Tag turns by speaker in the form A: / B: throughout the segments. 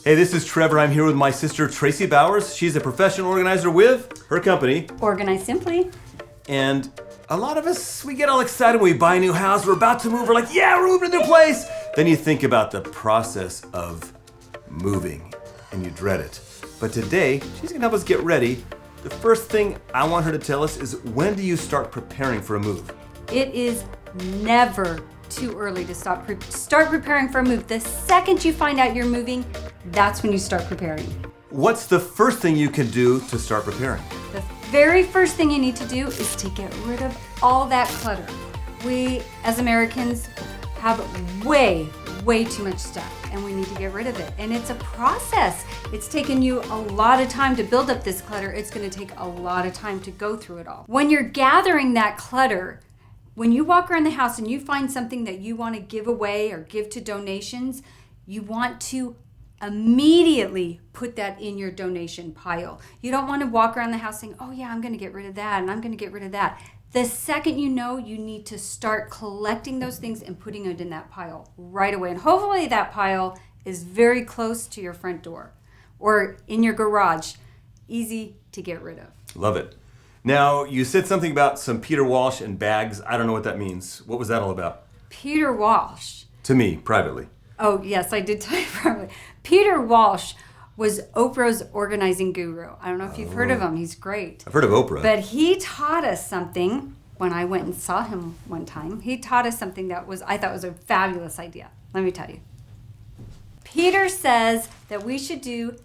A: Hey, this is Trevor. I'm here with my sister, Tracy Bowers. She's a professional organizer with her company.
B: Organize Simply.
A: And a lot of us, we get all excited when we buy a new house. We're about to move. We're like, yeah, we're moving to a new place. Then you think about the process of moving and you dread it. But today, she's going to help us get ready. The first thing I want her to tell us is, when do you start preparing for a move?
B: It is never too early to start preparing for a move. The second you find out you're moving, that's when you start preparing.
A: What's the first thing you can do to start preparing?
B: The very first thing you need to do is to get rid of all that clutter. We, as Americans, have way too much stuff, and we need to get rid of it. And it's a process. It's taken you a lot of time to build up this clutter. It's going to take a lot of time to go through it all. When you're gathering that clutter, when you walk around the house and you find something that you want to give away or give to donations, you want to immediately put that in your donation pile. You don't want to walk around the house saying, oh yeah, I'm going to get rid of that and I'm going to get rid of that. The second you know, you need to start collecting those things and putting it in that pile right away. And hopefully that pile is very close to your front door or in your garage. Easy to get rid of.
A: Love it. Now, you said something about some Peter Walsh and bags. I don't know what that means. What was that all about?
B: Peter Walsh.
A: To me, privately.
B: Oh, yes, I did tell you privately. Peter Walsh was Oprah's organizing guru. I don't know if you've heard of him. He's great.
A: I've heard of Oprah.
B: But he taught us something when I went and saw him one time. He taught us something that I thought was a fabulous idea. Let me tell you. Peter says that we should do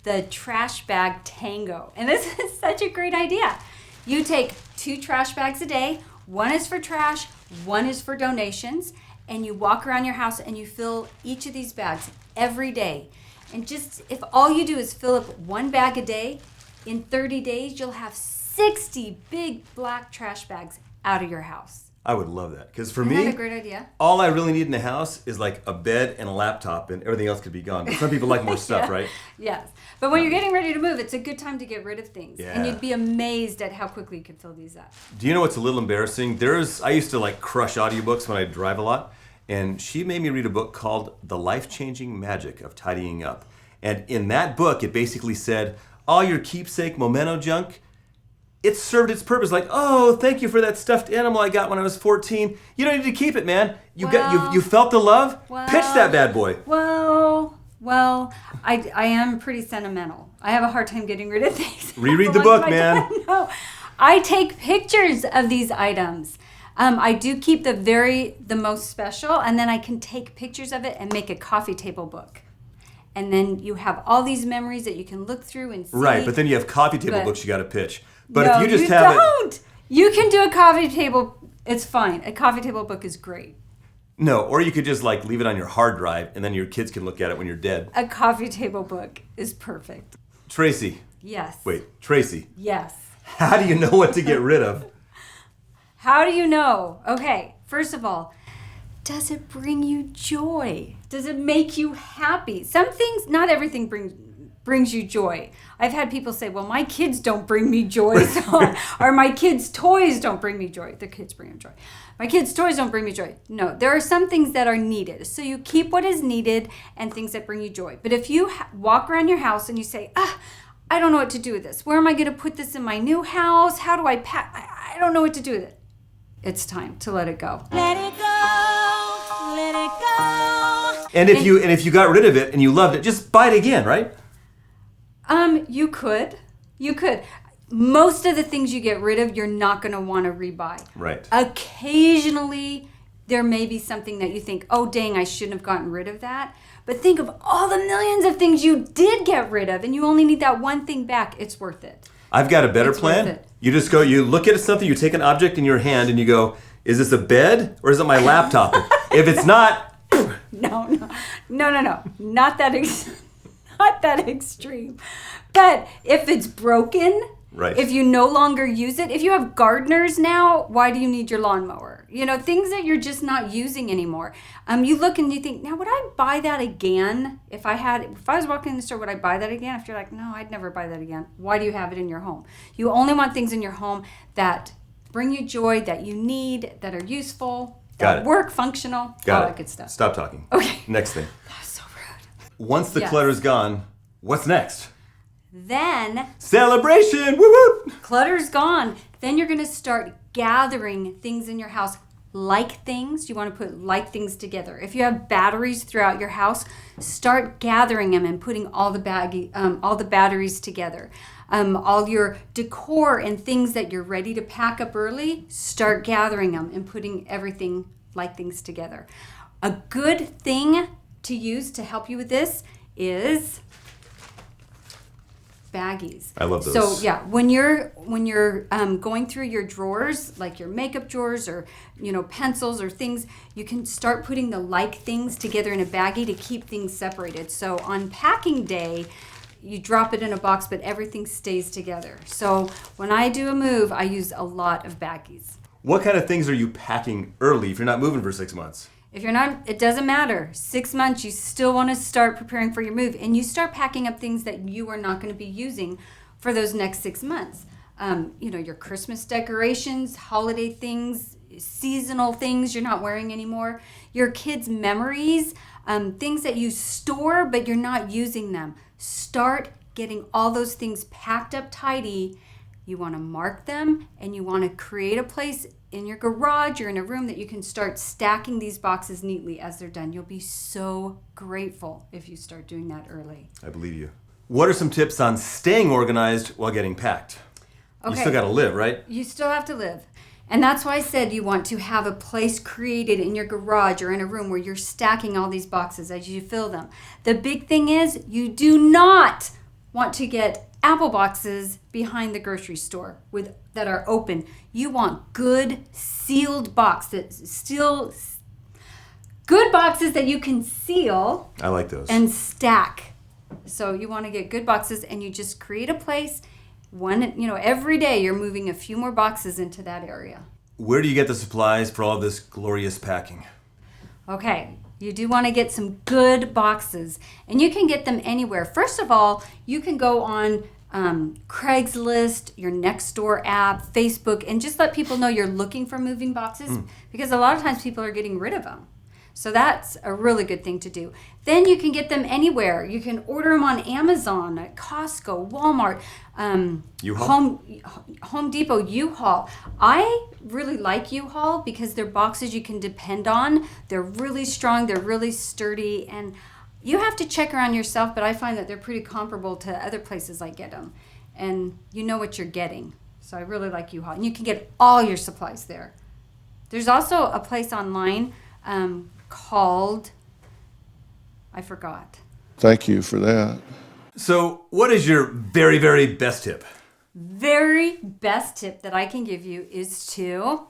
B: the trash bag tango. And this is such a great idea. You take 2 trash bags a day. One is for trash, one is for donations. And you walk around your house and you fill each of these bags every day. And just, if all you do is fill up 1 bag a day, in 30 days, you'll have 60 big black trash bags out of your house.
A: I would love that. Because for
B: Isn't
A: me,
B: that a great idea?
A: all I really need in the house is like a bed and a laptop, and everything else could be gone. But some people like more stuff,
B: Yeah.
A: right?
B: Yes. But when you're getting ready to move, it's a good time to get rid of things.
A: Yeah.
B: And you'd be amazed at how quickly you can fill these up.
A: Do you know what's a little embarrassing? I used to like crush audiobooks when I drive a lot. And she made me read a book called The Life-Changing Magic of Tidying Up. And in that book, it basically said, all your keepsake memento junk, it served its purpose. Like, oh, thank you for that stuffed animal I got when I was 14. You don't need to keep it, man. You felt the love? Pitch that bad boy.
B: Well, I am pretty sentimental. I have a hard time getting rid of things.
A: Reread the book, man.
B: No, I take pictures of these items. I do keep the most special, and then I can take pictures of it and make a coffee table book. And then you have all these memories that you can look through and see.
A: Right, but then you have coffee table books you got to pitch. But
B: no,
A: if you just
B: don't. You can do a coffee table. It's fine. A coffee table book is great.
A: No, or you could just like leave it on your hard drive, and then your kids can look at it when you're dead.
B: A coffee table book is perfect.
A: Tracy.
B: Yes.
A: Wait, Tracy.
B: Yes.
A: How do you know what to get rid of?
B: How do you know? Okay, first of all, does it bring you joy? Does it make you happy? Some things, not everything brings you joy. I've had people say, well, my kids don't bring me joy, or my kids' toys don't bring me joy. The kids bring them joy. My kids' toys don't bring me joy. No, there are some things that are needed. So you keep what is needed and things that bring you joy. But if you walk around your house and you say, I don't know what to do with this. Where am I going to put this in my new house? How do I pack? I don't know what to do with it. It's time to let it go.
C: Let it go, let it go.
A: And if you got rid of it and you loved it, just buy it again, right?
B: You could. Most of the things you get rid of, you're not going to want to rebuy.
A: Right.
B: Occasionally, there may be something that you think, oh, dang, I shouldn't have gotten rid of that. But think of all the millions of things you did get rid of, and you only need that one thing back. It's worth it.
A: I've got a better plan. You just go, you look at something, you take an object in your hand, and you go, is this a bed or is it my laptop? If it's not...
B: No. Not that extreme. But if it's broken,
A: right.
B: If you no longer use it, if you have gardeners now, why do you need your lawnmower? Things that you're just not using anymore. You look and you think, now would I buy that again? If I was walking in the store, would I buy that again? If you're like, no, I'd never buy that again. Why do you have it in your home? You only want things in your home that bring you joy, that you need, that are useful, that work, functional, all that good stuff.
A: Stop talking.
B: Okay.
A: Next thing.
B: That was so rude.
A: Once the
B: Yes.
A: clutter's gone, what's next?
B: Then
A: Celebration! Woo woo!
B: clutter's gone. Then you're going to start gathering things in your house. Like things, you want to put like things together. If you have batteries throughout your house, start gathering them and putting all the batteries together. All your decor and things that you're ready to pack up early, start gathering them and putting everything like things together. A good thing to use to help you with this is baggies.
A: I love those.
B: So yeah, when you're going through your drawers, like your makeup drawers or pencils or things, you can start putting the like things together in a baggie to keep things separated. So on packing day, you drop it in a box, but everything stays together. So when I do a move, I use a lot of baggies.
A: What kind of things are you packing early if you're not moving for 6 months?
B: If you're not, it doesn't matter. 6 months, you still want to start preparing for your move, and you start packing up things that you are not going to be using for those next 6 months. Your Christmas decorations, holiday things, seasonal things you're not wearing anymore, your kids' memories, things that you store but you're not using them. Start getting all those things packed up tidy. You want to mark them, and you want to create a place in your garage or in a room that you can start stacking these boxes neatly as they're done. You'll be so grateful if you start doing that early.
A: I believe you. What are some tips on staying organized while getting packed?
B: Okay.
A: You still got to live, right?
B: You still have to live. And that's why I said you want to have a place created in your garage or in a room where you're stacking all these boxes as you fill them. The big thing is you do not want to get apple boxes behind the grocery store that are open. You want good sealed good boxes that you can seal.
A: I like those.
B: And stack. So you want to get good boxes, and you just create a place. Every day you're moving a few more boxes into that area.
A: Where do you get the supplies for all this glorious packing?
B: Okay, you do want to get some good boxes, and you can get them anywhere. First of all, you can go on Craigslist, your Nextdoor app, Facebook, and just let people know you're looking for moving boxes because a lot of times people are getting rid of them. So that's a really good thing to do. Then you can get them anywhere. You can order them on Amazon, at Costco, Walmart,
A: U-Haul?
B: Home Depot, U-Haul. I really like U-Haul because they're boxes you can depend on. They're really strong, they're really sturdy, and you have to check around yourself, but I find that they're pretty comparable to other places I get them. And you know what you're getting. So I really like U-Haul. And you can get all your supplies there. There's also a place online called, I forgot.
D: Thank you for that.
A: So what is your very, very best tip?
B: Very best tip that I can give you is to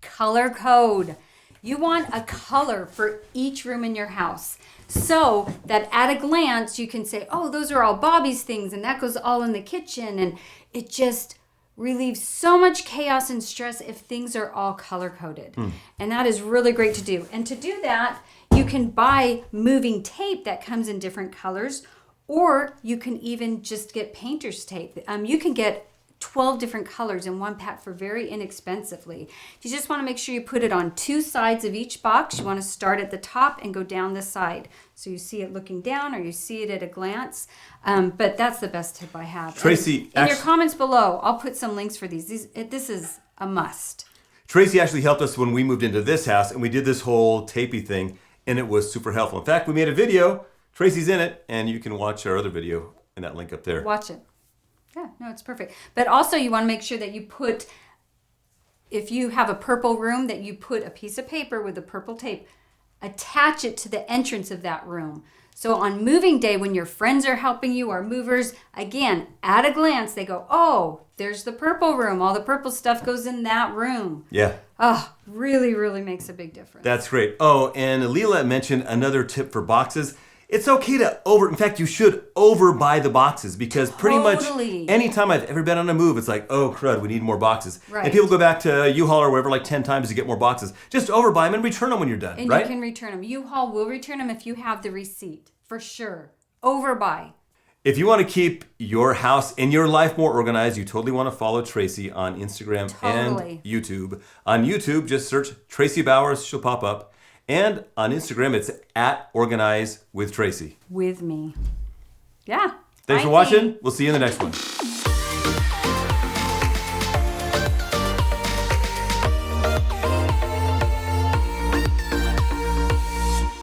B: color code. You want a color for each room in your house so that at a glance you can say, oh, those are all Bobby's things and that goes all in the kitchen, and it just relieves so much chaos and stress if things are all color coded. And that is really great to do. And to do that, you can buy moving tape that comes in different colors, or you can even just get painter's tape. You can get 12 different colors in one pack for very inexpensively. You just want to make sure you put it on two sides of each box. You want to start at the top and go down the side. So you see it looking down or you see it at a glance. But that's the best tip I have.
A: Tracy,
B: in your comments below, I'll put some links for these. This is a must.
A: Tracy actually helped us when we moved into this house, and we did this whole tapey thing, and it was super helpful. In fact, we made a video. Tracy's in it, and you can watch our other video in that link up there.
B: Watch it. Yeah, no, it's perfect. But also you want to make sure that you put, if you have a purple room, that you put a piece of paper with the purple tape, attach it to the entrance of that room. So on moving day, when your friends are helping you or movers, again, at a glance, they go, oh, there's the purple room. All the purple stuff goes in that room.
A: Yeah.
B: Oh, really, really makes a big difference.
A: That's great. Oh, and Leila mentioned another tip for boxes. It's okay to in fact, you should overbuy the boxes, because pretty much anytime I've ever been on a move, it's like, oh, crud, we need more boxes.
B: Right.
A: And people go back to U-Haul or wherever like 10 times to get more boxes. Just overbuy them and return them when you're done,
B: and
A: right?
B: you can return them. U-Haul will return them if you have the receipt, for sure. Overbuy.
A: If you want to keep your house and your life more organized, you totally want to follow Tracy on Instagram and YouTube. On YouTube, just search Tracy Bowers. She'll pop up. And on Instagram, it's @Organize with Tracy.
B: With me. Yeah.
A: Thanks for
B: Bye,
A: watching.
B: team.
A: We'll see you in the next one.